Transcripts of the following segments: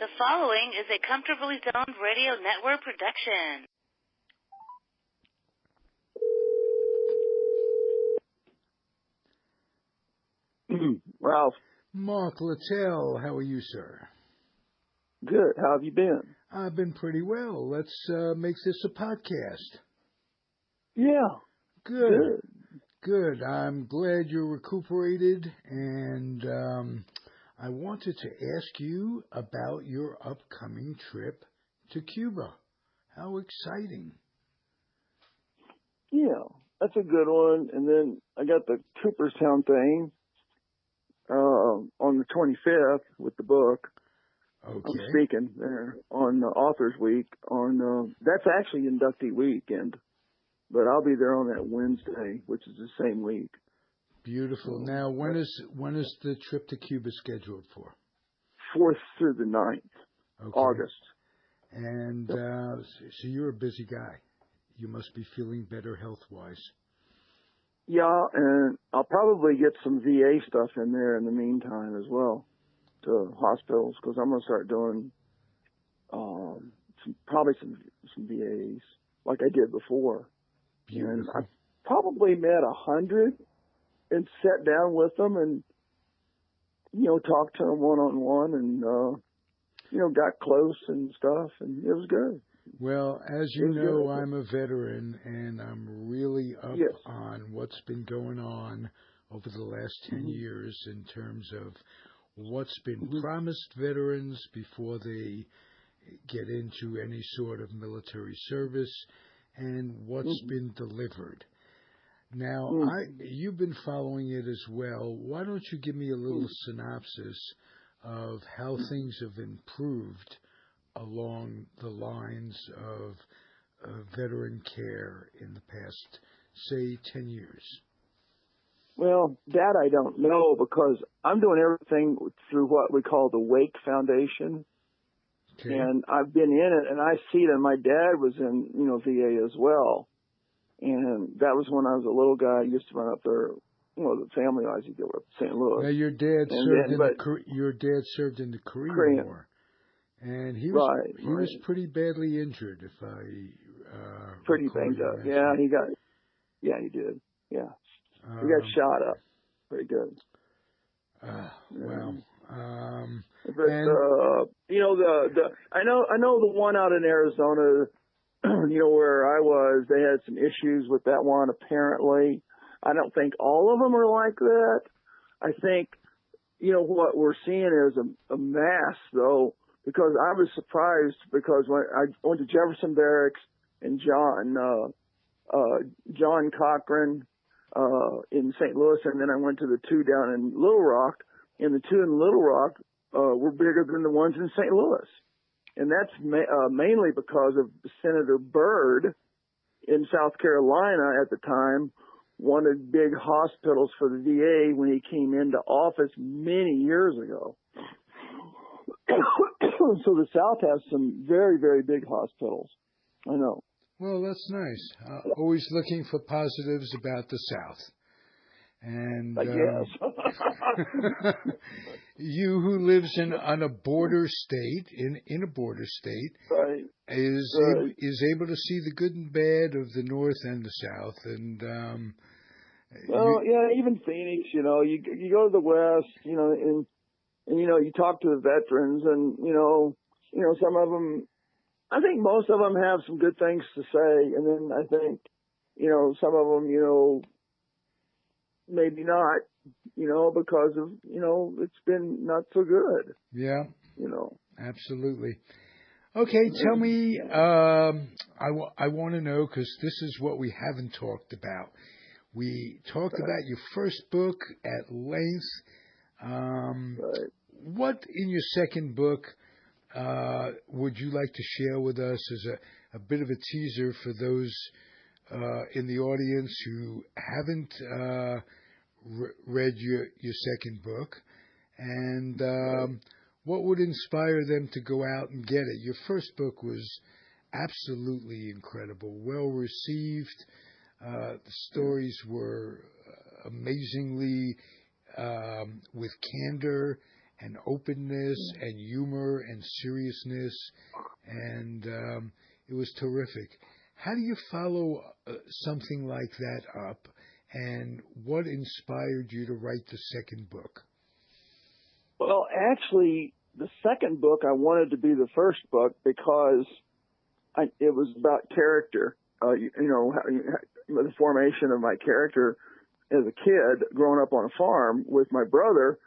The following is a Comfortably Zoned Radio Network production. Ralph. Mark Littell, how are you, sir? Good. How have you been? I've been pretty well. Let's make this a podcast. Yeah. Good. I'm glad you're recuperated, and I wanted to ask you about your upcoming trip to Cuba. How exciting. Yeah, that's a good one. And then I got the Cooperstown thing on the 25th with the book. Okay. I'm speaking there on Authors Week. That's actually inductee weekend, but I'll be there on that Wednesday, which is the same week. Beautiful. Now, when is the trip to Cuba scheduled for? 4th through the 9th, okay. August. And so you're a busy guy. You must be feeling better health-wise. Yeah, and I'll probably get some VA stuff in there in the meantime as well to hospitals, because I'm going to start doing some VAs like I did before. Beautiful. And I probably met 100 and sat down with them and, talked to them one-on-one and, got close and stuff, and it was good. Well, as you know, I'm a veteran, and I'm really up on what's been going on over the last 10 years in terms of what's been promised veterans before they get into any sort of military service and what's been delivered. Now, you've been following it as well. Why don't you give me a little synopsis of how things have improved along the lines of veteran care in the past, say, 10 years? Well, that I don't know, because I'm doing everything through what we call the Wake Foundation. Okay. And I've been in it, and I see that my dad was in, VA as well. And that was when I was a little guy. I used to run up there, the family I used to go up to St. Louis. Now, your dad served in the Korean War. And he was pretty badly injured, if I pretty banged up. Yeah, he did. Yeah. He got shot up. Pretty good. Wow. But I know the one out in Arizona, where I was, they had some issues with that one apparently. I don't think all of them are like that. I think, what we're seeing is a mass, though, because I was surprised, because when I went to Jefferson Barracks and John Cochran in St. Louis, and then I went to the two down in Little Rock, and the two in Little Rock were bigger than the ones in St. Louis. And that's mainly because of Senator Byrd in South Carolina at the time wanted big hospitals for the VA when he came into office many years ago. So the South has some very, very big hospitals. I know. Well, that's nice. Always looking for positives about the South. And I guess. You who lives on a border state, in a border state, right. is able to see the good and bad of the North and the South. And even Phoenix, you go to the West, and you talk to the veterans, and some of them, I think most of them have some good things to say, and then I think some of them maybe not, because of it's been not so good. Yeah. Absolutely. Okay, tell me. I want to know, because this is what we haven't talked about. We talked about your first book at length. Right. What in your second book would you like to share with us as a bit of a teaser for those in the audience who haven't read your second book? And what would inspire them to go out and get it? Your first book was absolutely incredible, well received. The stories were amazingly with candor and openness and humor and seriousness, and it was terrific. How do you follow something like that up, and what inspired you to write the second book? Well, actually, the second book I wanted to be the first book because it was about character. The formation of my character as a kid growing up on a farm with my brother.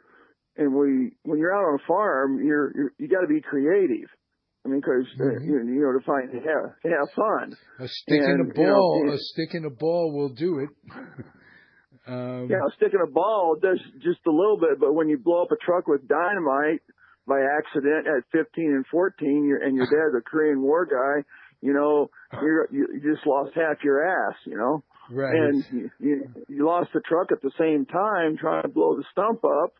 And when you're out on a farm, you got to be creative. I mean, because to have fun. A stick in a ball will do it. A stick in a ball does just a little bit, but when you blow up a truck with dynamite by accident at 15 and 14, and your dad's a Korean War guy, you just lost half your ass, Right. And you lost the truck at the same time trying to blow the stump up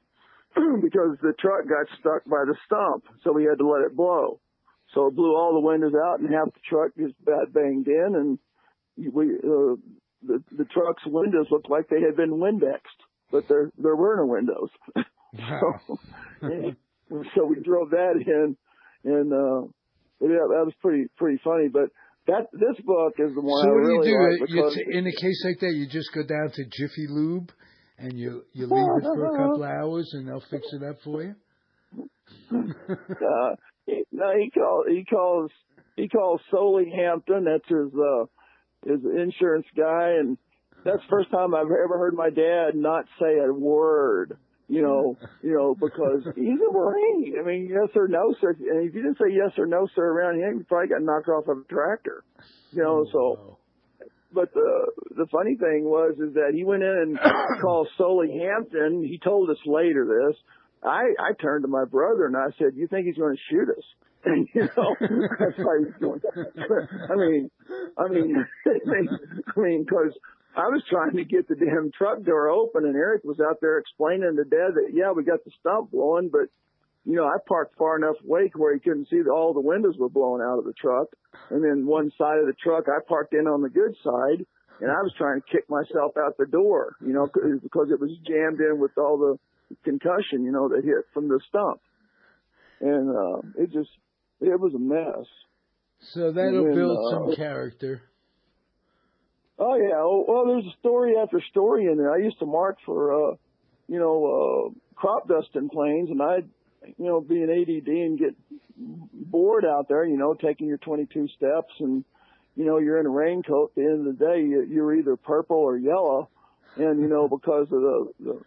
because the truck got stuck by the stump, so we had to let it blow. So it blew all the windows out, and half the truck just banged in, and the truck's windows looked like they had been Windexed, but there were no windows. Wow. So we drove that in, and that was pretty funny. But this book is the one I really like. So in a case like that, you just go down to Jiffy Lube, and you leave it for a couple of hours, and they'll fix it up for you. No, he calls Solely Hampton. That's his insurance guy, and that's the first time I've ever heard my dad not say a word. Because he's a Marine. I mean, yes or no, sir. And if you didn't say yes or no, sir, around here, you probably got knocked off of a tractor. So. But the funny thing is that he went in and called Solely Hampton. He told us later this. I turned to my brother and I said, "You think he's going to shoot us?" And that's why he was going. I mean, because I was trying to get the damn truck door open, and Eric was out there explaining to Dad that we got the stump blowing, but I parked far enough away where he couldn't see that all the windows were blowing out of the truck. And then one side of the truck, I parked in on the good side, and I was trying to kick myself out the door, because it was jammed in with all the concussion, that hit from the stump. And it was a mess. So that'll build some character. Oh, yeah. Well, there's a story after story in there. I used to mark for, crop dusting planes, and I'd, be an ADD and get bored out there, taking your 22 steps, and, you're in a raincoat. At the end of the day, you're either purple or yellow, and, because of the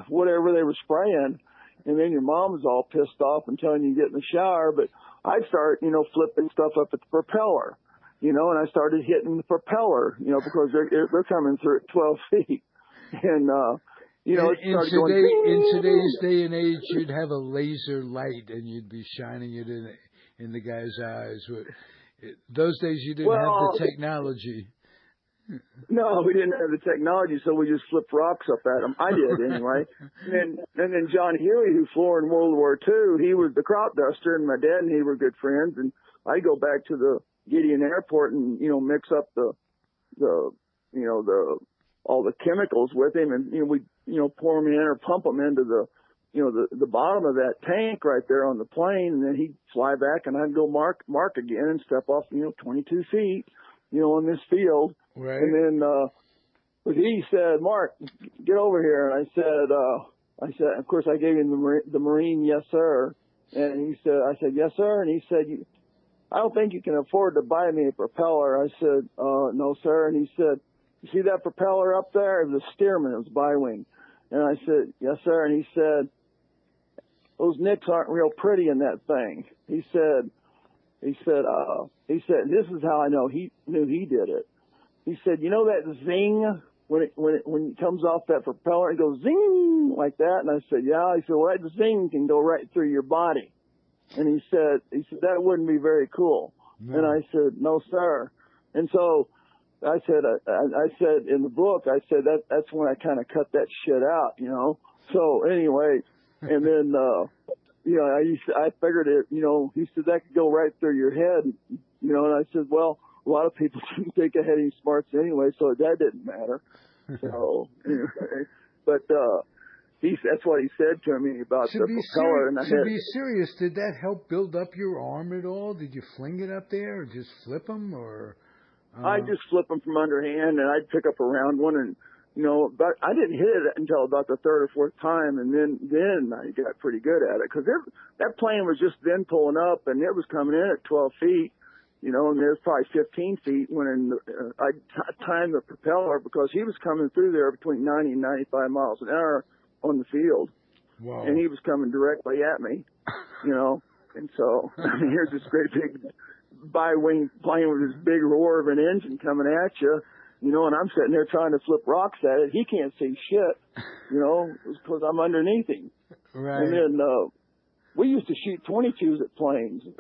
whatever they were spraying, and then your mom was all pissed off and telling you to get in the shower, but I'd start, flipping stuff up at the propeller, and I started hitting the propeller, because they're coming through at 12 feet, and, in today's day and age, you'd have a laser light and you'd be shining it in the guy's eyes. Those days, you didn't have the technology. No, we didn't have the technology, so we just flipped rocks up at them. I did anyway. And then John Huey, who flew in World War II, he was the crop duster, and my dad and he were good friends. And I'd go back to the Gideon Airport and mix up all the chemicals with him, and we pour them in or pump them into the bottom of that tank right there on the plane, and then he'd fly back, and I'd go mark again and step off 22 feet on this field. Right. And then he said, "Mark, get over here." And I said, of course I gave him the Marine yes sir, and I said yes sir, and he said, "I don't think you can afford to buy me a propeller." I said, "No sir," and he said, "You see that propeller up there?" It was a Stearman, it was bi-wing. And I said, "Yes, sir." And he said, "Those nicks aren't real pretty in that thing." He said, "This is how I know he knew he did it." He said, "You know that zing when it comes off that propeller, it goes zing like that?" And I said, "Yeah." He said, "Well, that zing can go right through your body." And he said, "That wouldn't be very cool." No. And I said, "No, sir." And so I said in the book, that's when I kind of cut that shit out, So anyway, and then, I figured it, he said that could go right through your head, and I said, well, a lot of people didn't think I had any smarts anyway, so that didn't matter. So, anyway, but, that's what he said to me about the propeller. And to be serious, did that help build up your arm at all? Did you fling it up there or just flip them? Or I just flip them from underhand, and I'd pick up a round one, and but I didn't hit it until about the third or fourth time, and then I got pretty good at it because that plane was just then pulling up, and it was coming in at 12 feet. And there's probably 15 feet when I timed the propeller because he was coming through there between 90 and 95 miles an hour on the field. Wow. And he was coming directly at me, and so here's this great big bi-wing plane with this big roar of an engine coming at you, and I'm sitting there trying to flip rocks at it. He can't see shit, because I'm underneath him. Right. And then, we used to shoot 22s at planes, and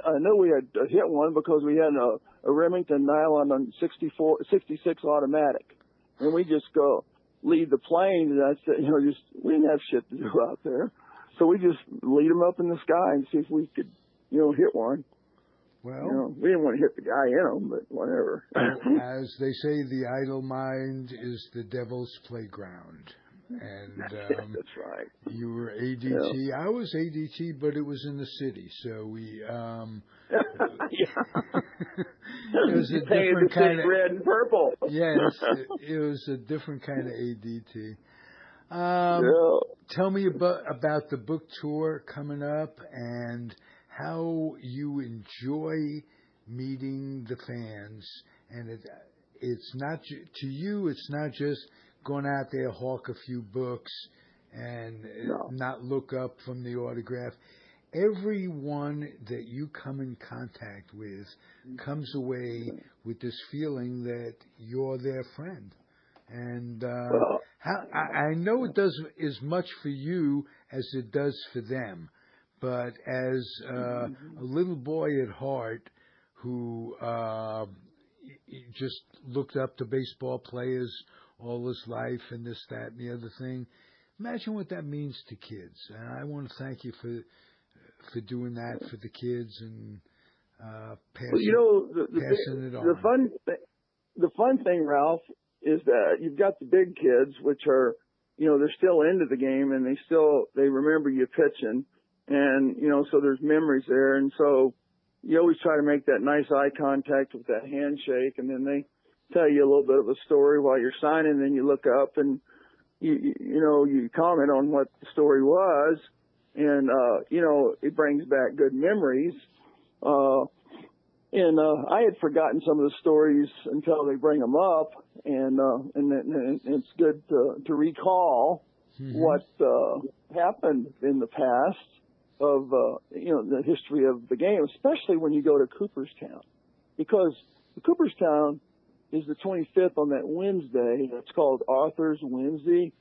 I know we had hit one because we had a Remington nylon on 66 automatic, and we just go lead the plane, and I said, we didn't have shit to do out there, so we just lead them up in the sky and see if we could, hit one. Well, we didn't want to hit the guy in them, but whatever. As they say, the idle mind is the devil's playground. And that's right. You were ADT. Yeah. I was ADT, but it was in the city, so we. It was a different kind of red and purple. Yes, it was a different kind of ADT. Tell me about the book tour coming up and how you enjoy meeting the fans, and it's not to you. It's not just going out there, hawk a few books, and not look up from the autograph. Everyone that you come in contact with comes away with this feeling that you're their friend. And I know it does as much for you as it does for them. But as a little boy at heart who just looked up to baseball players all his life and this, that, and the other thing, imagine what that means to kids. And I want to thank you for doing that for the kids and passing it on. The fun thing, Ralph, is that you've got the big kids, which are, they're still into the game and they remember you pitching. And, so there's memories there. And so you always try to make that nice eye contact with that handshake. And then they tell you a little bit of a story while you're signing. Then you look up and, you comment on what the story was. And, it brings back good memories. And I had forgotten some of the stories until they bring them up. And it's good to recall what happened in the past of, the history of the game, especially when you go to Cooperstown, because the Cooperstown is the 25th on that Wednesday. It's called Arthur's Wednesday.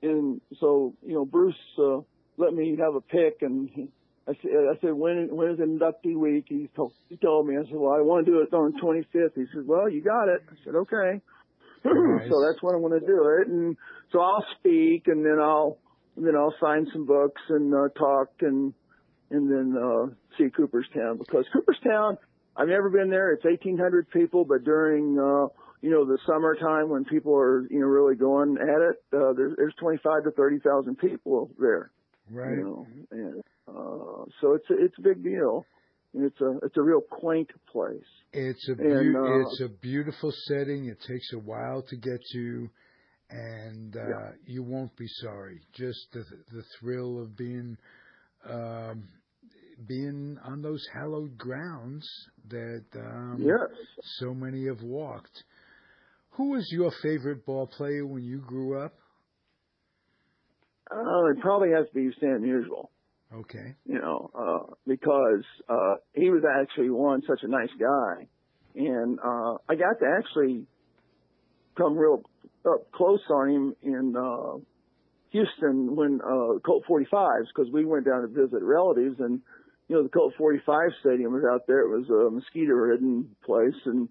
And so, Bruce, let me have a pick. And I said, when is inductee week? He told me. I said, well, I want to do it on the 25th. He said, well, you got it. I said, okay. Nice. So that's when I want to do it. And so I'll speak, and then I'll sign some books and talk and then see Cooperstown, because Cooperstown, I've never been there. It's 1,800 people, but during the summertime when people are really going at it, there's 25 to 30,000 people there. Right. And so it's a big deal. And it's a real quaint place. It's a beautiful setting. It takes a while to get to, and you won't be sorry. Just the thrill of being on those hallowed grounds that so many have walked. Who was your favorite ball player when you grew up? It probably has to be Stan Musial. Okay. Because he was actually such a nice guy. And I got to actually come real up close on him in Houston when Colt 45s, because we went down to visit relatives, and the Colt 45 stadium was out there. It was a mosquito-ridden place, and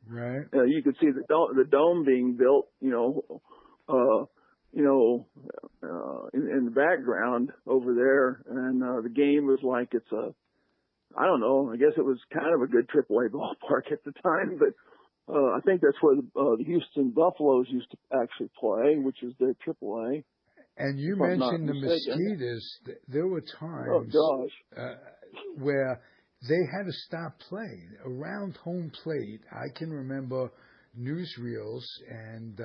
you could see the dome being built, in the background over there, and the game was like I don't know, I guess it was kind of a good AAA ballpark at the time, but I think that's where the Houston Buffaloes used to actually play, which is their AAA. And you if I'm not mentioned the mistaken. mosquitoes. There were Oh times gosh. where they had to stop play around home plate. I can remember newsreels and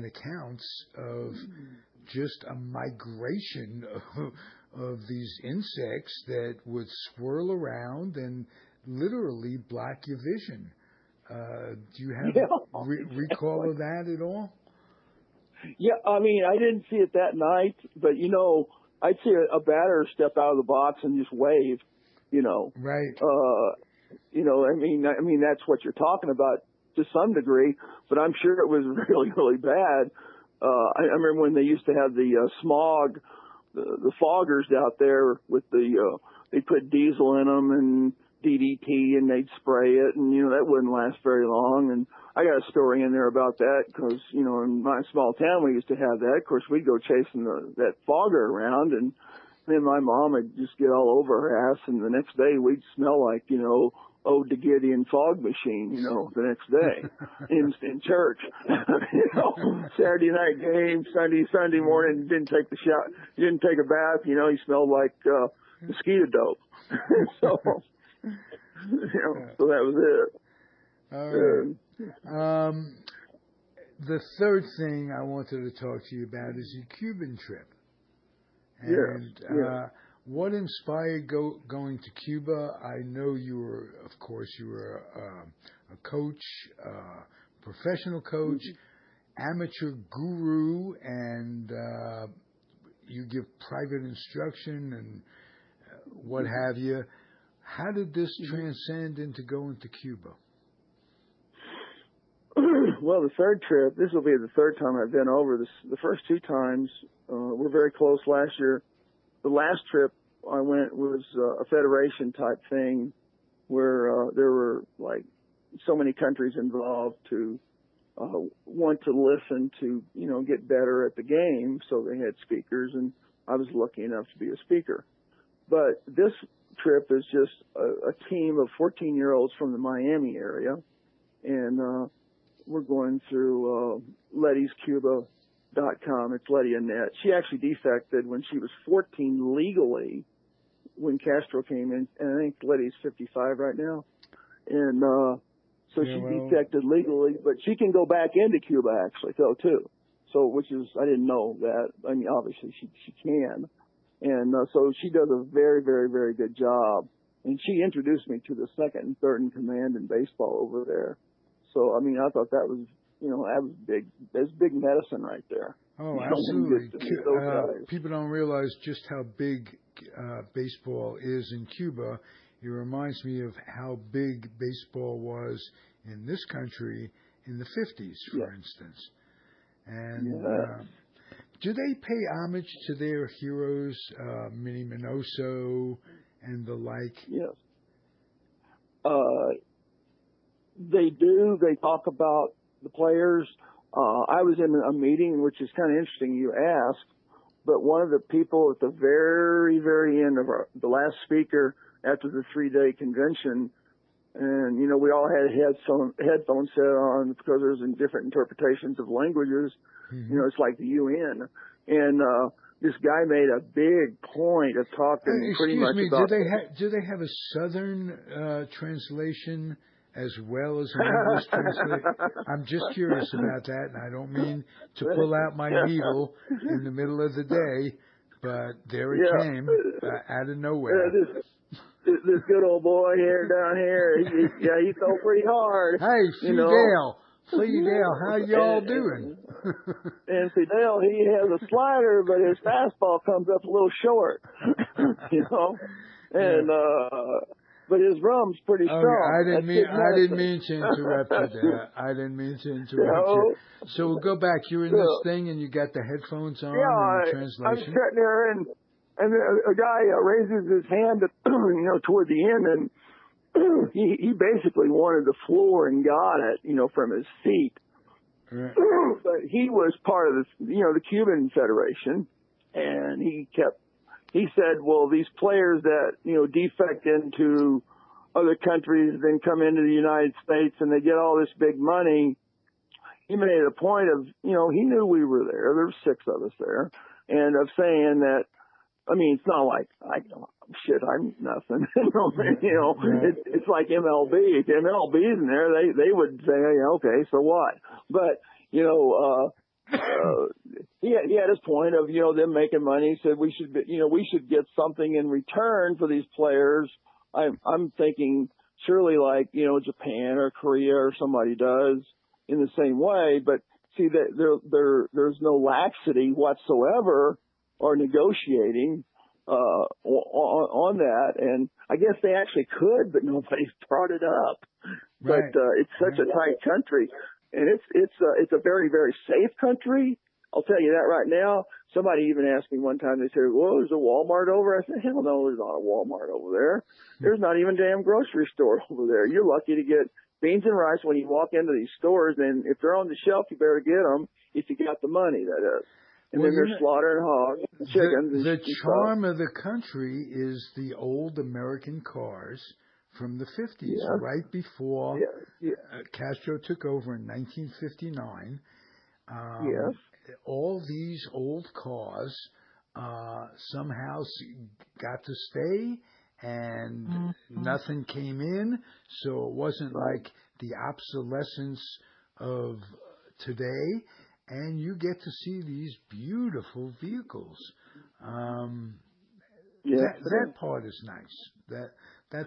accounts of just a migration of these insects that would swirl around and literally block your vision. Do you have recall of that at all? Yeah, I mean, I didn't see it that night, but I'd see a batter step out of the box and just wave. Right. I mean that's what you're talking about to some degree, but I'm sure it was really, really bad. I remember when they used to have the smog, the foggers out there with they put diesel in them and DDT and they'd spray it, and that wouldn't last very long. And I got a story in there about that because in my small town we used to have that. Of course, we'd go chasing that fogger around, and then my mom would just get all over her ass, and the next day we'd smell like Ode to Gideon fog machine, the next day in church. Saturday night game, Sunday morning, didn't take the shower, didn't take a bath, he smelled like mosquito dope. So that was it. All right. The third thing I wanted to talk to you about is your Cuban trip. And what inspired going to Cuba? I know you were a coach, professional coach, amateur guru, and you give private instruction and what have you. How did this transcend into going to Cuba? Well, the third trip, this will be the third time I've been over. The first two times were very close last year. The last trip I went was a federation type thing where there were like so many countries involved to want to listen to, get better at the game. So they had speakers, and I was lucky enough to be a speaker. But this trip is just a team of 14-year-olds from the Miami area, and we're going through Letty'sCuba.com. It's Letty Annette. She actually defected when she was 14 legally when Castro came in, and I think Letty's 55 right now. And so she defected legally, but she can go back into Cuba actually, though, too. So, I didn't know that. I mean, obviously she can. And so she does a very, very, very good job. And she introduced me to the second and third in command in baseball over there. So, I mean, I thought that was, that was big. That's big medicine right there. Oh, absolutely. People don't realize just how big baseball is in Cuba. It reminds me of how big baseball was in this country in the 50s, for instance. And do they pay homage to their heroes, Minnie Minoso and the like? Yes. They do. They talk about the players. I was in a meeting, which is kind of interesting you asked, but one of the people at the very, very end of the last speaker after the 3-day convention, and, we all had headphones set on because there's different interpretations of languages. Mm-hmm. It's like the UN. And this guy made a big point of talking pretty much about... Do they have a Southern translation as well as an English translation? I'm just curious about that, and I don't mean to pull out my needle in the middle of the day, but there it came out of nowhere. This good old boy here down here, he fell pretty hard. Hey, Fidel, how y'all doing? And Fidel, he has a slider, but his fastball comes up a little short, and but his rum's pretty strong. I didn't mean to interrupt you there. I didn't mean to interrupt you. So we'll go back. You're in this thing, and you got the headphones on and the translation. I'm sitting there, and a guy raises his hand, toward the end, and he basically wanted the floor and got it, from his seat. Right. But he was part of the Cuban Federation, and he said, well, these players that, defect into other countries, then come into the United States and they get all this big money, he made a point of, he knew we were there. There were 6 of us there, and of saying that. I mean, it's not like I'm nothing. It's like MLB. If MLB's in there, they would say, hey, okay, so what? But he had his point of them making money. He said we should get something in return for these players. I'm thinking surely like Japan or Korea or somebody does in the same way. But see that there's no laxity whatsoever or negotiating on that, and I guess they actually could, but nobody's brought it up. Right. But it's such a tight country, and it's a very, very safe country. I'll tell you that right now. Somebody even asked me one time. They said, "Well, there's a Walmart over." I said, "Hell no, there's not a Walmart over there. There's not even a damn grocery store over there. You're lucky to get beans and rice when you walk into these stores, and if they're on the shelf, you better get them if you got the money. That is." And then they're slaughtering hogs, and chickens. The charm of the country is the old American cars from the 50s, right before Castro took over in 1959. All these old cars somehow got to stay, and nothing came in, so it wasn't like the obsolescence of today. And you get to see these beautiful vehicles. That part is nice. That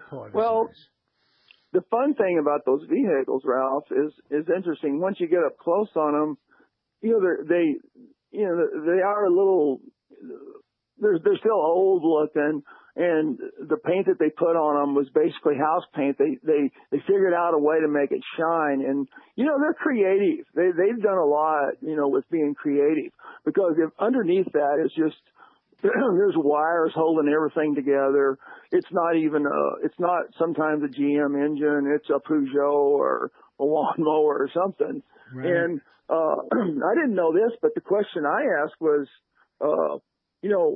part is nice. The fun thing about those vehicles, Ralph, is interesting. Once you get up close on them, they are a little. They're still old looking, and the paint that they put on them was basically house paint. They figured out a way to make it shine, and they're creative. They've done a lot, with being creative, because if underneath that is just there's wires holding everything together. It's not sometimes a GM engine. It's a Peugeot or a lawnmower or something. Right. And I didn't know this, but the question I asked was.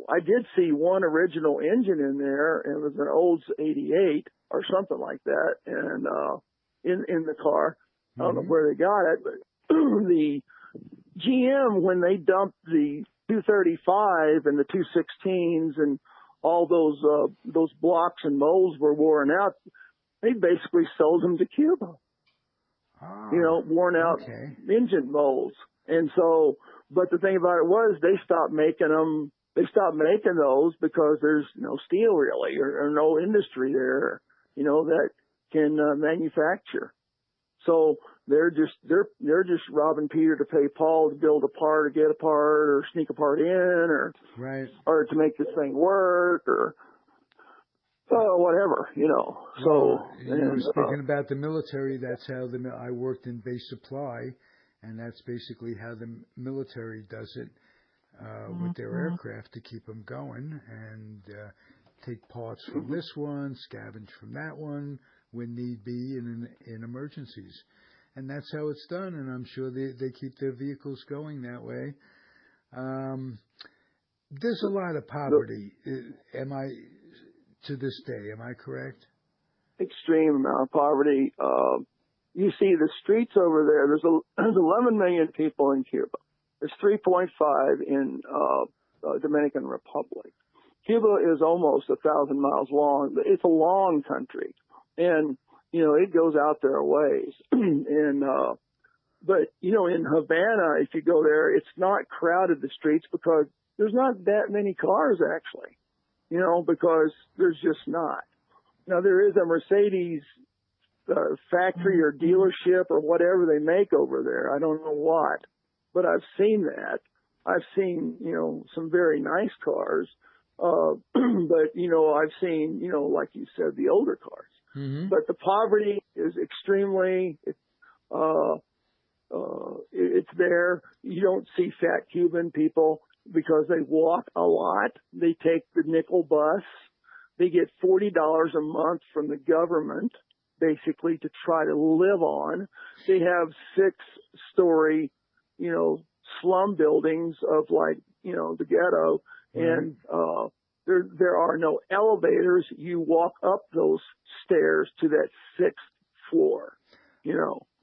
I did see one original engine in there, and it was an Olds 88 or something like that, and in the car. I don't know where they got it, but the GM, when they dumped the 235 and the 216s and all those blocks and molds were worn out, they basically sold them to Cuba. Worn out engine molds. And so, but the thing about it was they stopped making them. They stopped making those because there's no steel really, or no industry there, that can manufacture. So they're just robbing Peter to pay Paul to build a part or get a part or sneak a part in or to make this thing work or whatever, So you were speaking about the military. That's how I worked in base supply, and that's basically how the military does it. With their aircraft to keep them going and take parts from this one, scavenge from that one when need be in emergencies. And that's how it's done, and I'm sure they keep their vehicles going that way. There's a lot of poverty, to this day, am I correct? Extreme amount of poverty. You see the streets over there, there's 11 million people in Cuba. There's 3.5 in Dominican Republic. Cuba is almost 1,000 miles long. It's a long country, and it goes out there a ways. And but in Havana, if you go there, it's not crowded the streets because there's not that many cars actually. Because there's just not. Now there is a Mercedes factory or dealership or whatever they make over there. I don't know what. But I've seen that. I've seen, some very nice cars. But, I've seen, like you said, the older cars. Mm-hmm. But the poverty is extremely, it's there. You don't see fat Cuban people because they walk a lot. They take the nickel bus. They get $40 a month from the government, basically, to try to live on. They have 6-story slum buildings of the ghetto, and there are no elevators. You walk up those stairs to that 6th floor.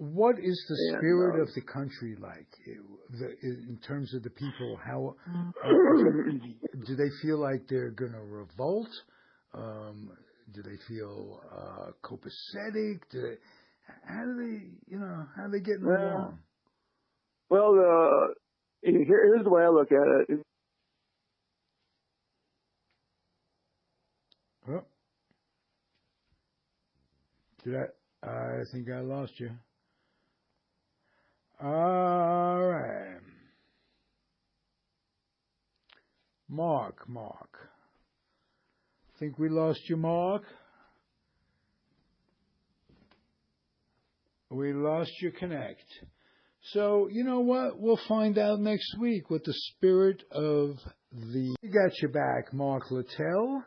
what is the And, spirit of the country like in terms of the people? How do they feel like they're going to revolt? Do they feel copacetic? How are they getting along? Well, here's the way I look at it. Oh, I think I lost you. All right. Mark. Think we lost you, Mark? We lost your connect. So, you know what? We'll find out next week what the spirit of the... We got you back, Mark Littell.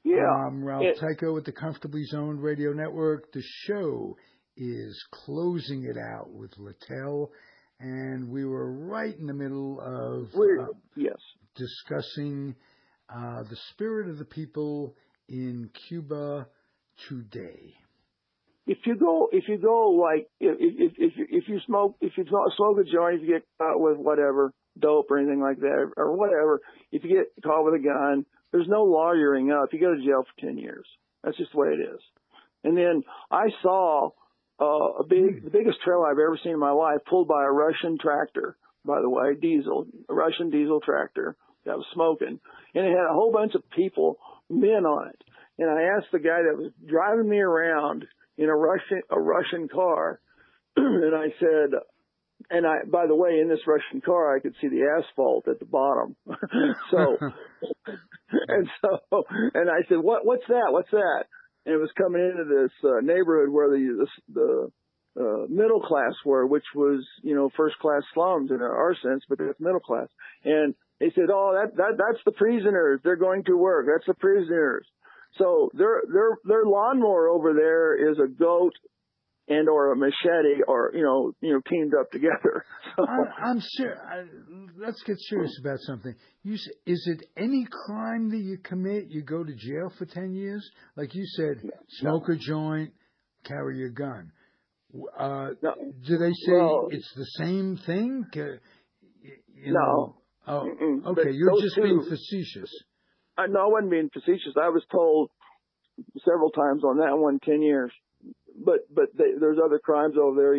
Yeah. I'm Ralph Tycho with the Comfortably Zoned Radio Network. The show is Closing It Out with Littell, and we were right in the middle of discussing the spirit of the people in Cuba today. If you go, like, if you smoke a joint, if you get caught with whatever, dope or anything like that, or whatever, if you get caught with a gun, there's no lawyering up. You go to jail for 10 years. That's just the way it is. And then I saw the biggest trailer I've ever seen in my life pulled by a Russian tractor, by the way, a Russian diesel tractor that was smoking. And it had a whole bunch of people, men on it. And I asked the guy that was driving me around in a Russian car, and I said, by the way, in this Russian car, I could see the asphalt at the bottom. And I said, what's that? What's that? And it was coming into this neighborhood where the middle class were, which was, first class slums in our sense, but it's middle class. And they said, oh, that's the prisoners. They're going to work. That's the prisoners. So their lawnmower over there is a goat and or a machete, or teamed up together. So, I'm sure. Let's get serious about something. Is it any crime that you commit, you go to jail for 10 years? Like you said, smoke a joint, carry a gun. Do they say it's the same thing? No. Oh, okay. You're just being facetious. No, I wasn't being facetious. I was told several times on that one, 10 years. But there's other crimes over there,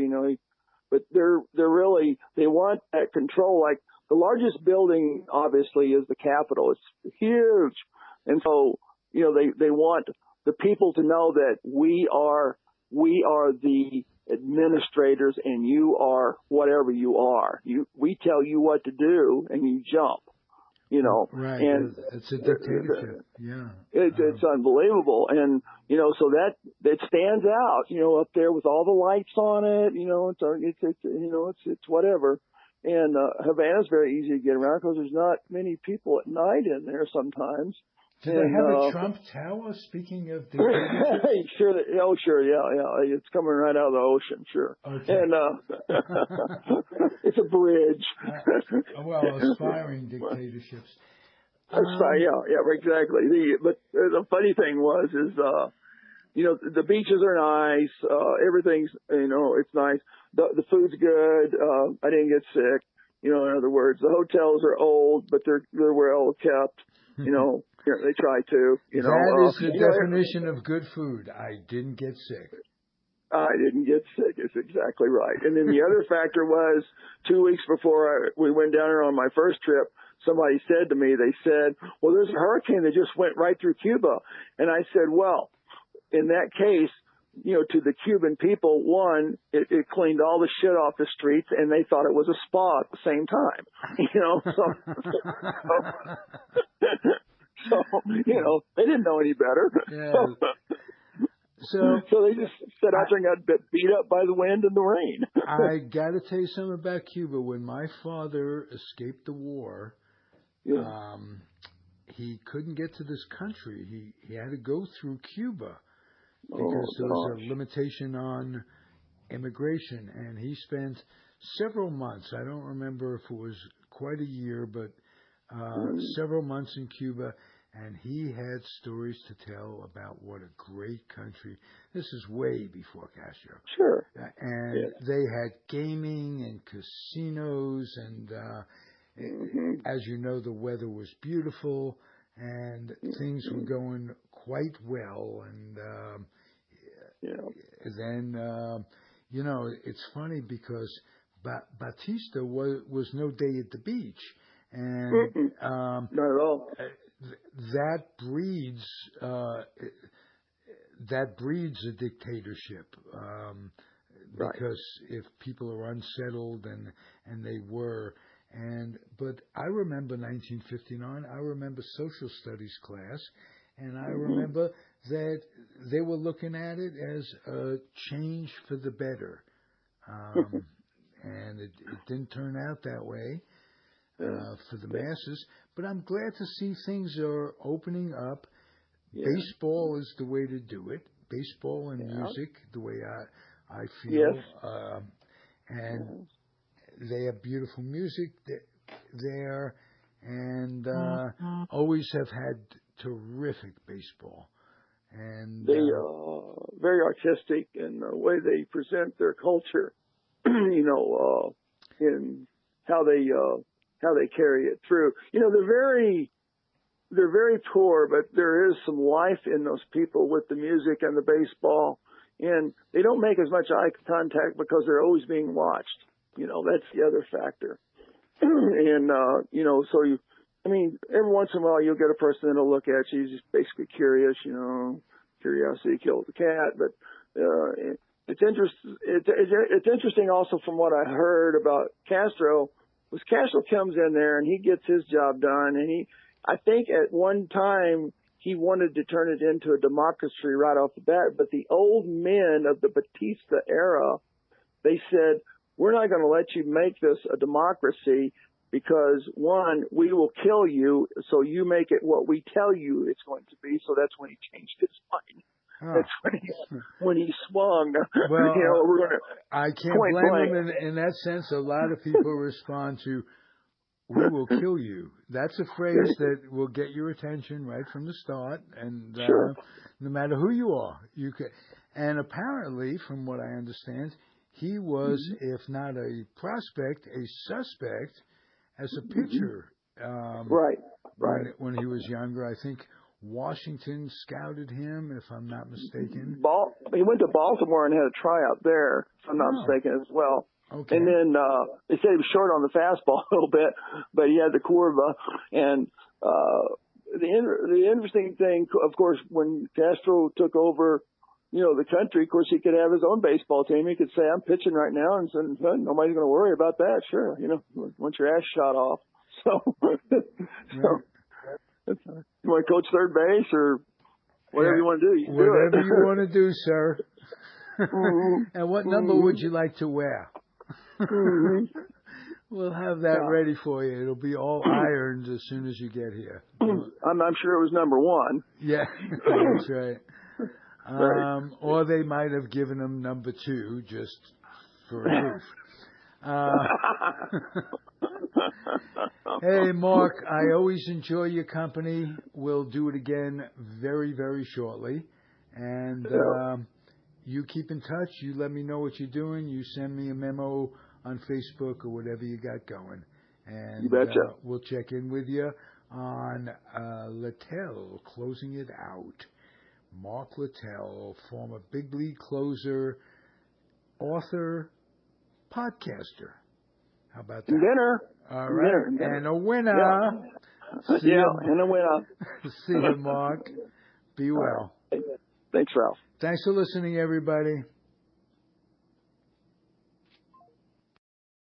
but they want that control. Like the largest building, obviously, is the Capitol. It's huge. And so, they want the people to know that we are the administrators and you are whatever you are. We tell you what to do and you jump. Right. And it's a dictatorship. Yeah. It's unbelievable. And, so that stands out, up there with all the lights on it, it's whatever. And, Havana's very easy to get around because there's not many people at night in there sometimes. Do they have a Trump Tower, speaking of dictatorship? Sure, yeah. It's coming right out of the ocean, sure. Okay. And it's a bridge. Aspiring dictatorships. Yeah, exactly. But the funny thing is the beaches are nice. Everything's, it's nice. The food's good. I didn't get sick. In other words, the hotels are old, but they're well kept. They try to. That is the definition of good food. I didn't get sick. I didn't get sick. It's exactly right. And then the other factor was 2 weeks before we went down there on my first trip, somebody said to me, they said, well, there's a hurricane that just went right through Cuba. And I said, well, in that case, to the Cuban people, one, it cleaned all the shit off the streets and they thought it was a spa at the same time, so they didn't know any better. Yeah. So they just sat out there and got beat up by the wind and the rain. I got to tell you something about Cuba. When my father escaped the war, he couldn't get to this country. He had to go through Cuba because there was a limitation on immigration. And he spent several months. I don't remember if it was quite a year, but several months in Cuba. and he had stories to tell about what a great country. This is way before Castro. Sure. And they had gaming and casinos, and as you know, the weather was beautiful, and things were going quite well. And then, it's funny because Batista was no day at the beach, and not at all. That breeds a dictatorship, because if people are unsettled, and they were, but I remember 1959. I remember social studies class, and I remember that they were looking at it as a change for the better, and it didn't turn out that way. For the masses, but I'm glad to see things are opening up. Yeah. Baseball is the way to do it. Baseball and music, the way I feel. Yes. And they have beautiful music there, and always have had terrific baseball. And they very artistic in the way they present their culture. In how they carry it through. They're very poor, but there is some life in those people with the music and the baseball, and they don't make as much eye contact because they're always being watched. That's the other factor. And every once in a while you'll get a person that'll look at you, just basically curious. Curiosity kills the cat. But it's interesting also from what I heard about Castro. Was Castro comes in there and he gets his job done, and I think at one time he wanted to turn it into a democracy right off the bat, but the old men of the Batista era, they said, we're not going to let you make this a democracy because, one, we will kill you, so you make it what we tell you it's going to be. So that's when he changed his mind. Huh. That's when he swung. Well, we're going to I can't blame him in that sense. A lot of people respond to, "We will kill you." That's a phrase that will get your attention right from the start, and sure. No matter who you are, you can. And apparently, from what I understand, he was, if not a prospect, a suspect as a pitcher. Right. When he was younger, I think Washington scouted him, if I'm not mistaken. He went to Baltimore and had a tryout there, if I'm not mistaken, as well. Okay. And then they said he was short on the fastball a little bit, but he had the curva. And the interesting thing, of course, when Castro took over, the country, of course, he could have his own baseball team. He could say, I'm pitching right now, and said, nobody's going to worry about that. Sure, once your ass shot off. So, you want to coach third base or whatever you want to do, you whatever do it. you want to do, sir. And what number would you like to wear? We'll have that ready for you. It'll be all ironed as soon as you get here. I'm sure it was number 1. Yeah, that's right. Or they might have given him number 2 just for a goof. Hey, Mark, I always enjoy your company. We'll do it again very, very shortly. And you keep in touch. You let me know what you're doing. You send me a memo on Facebook or whatever you got going. And you betcha. We'll check in with you on Littell, closing it out. Mark Littell, former big league closer, author, podcaster. How about that? Dinner. All right. Dinner. And a winner. Yeah, and a winner. See you, Mark. Be well. Thanks, Ralph. Thanks for listening, everybody.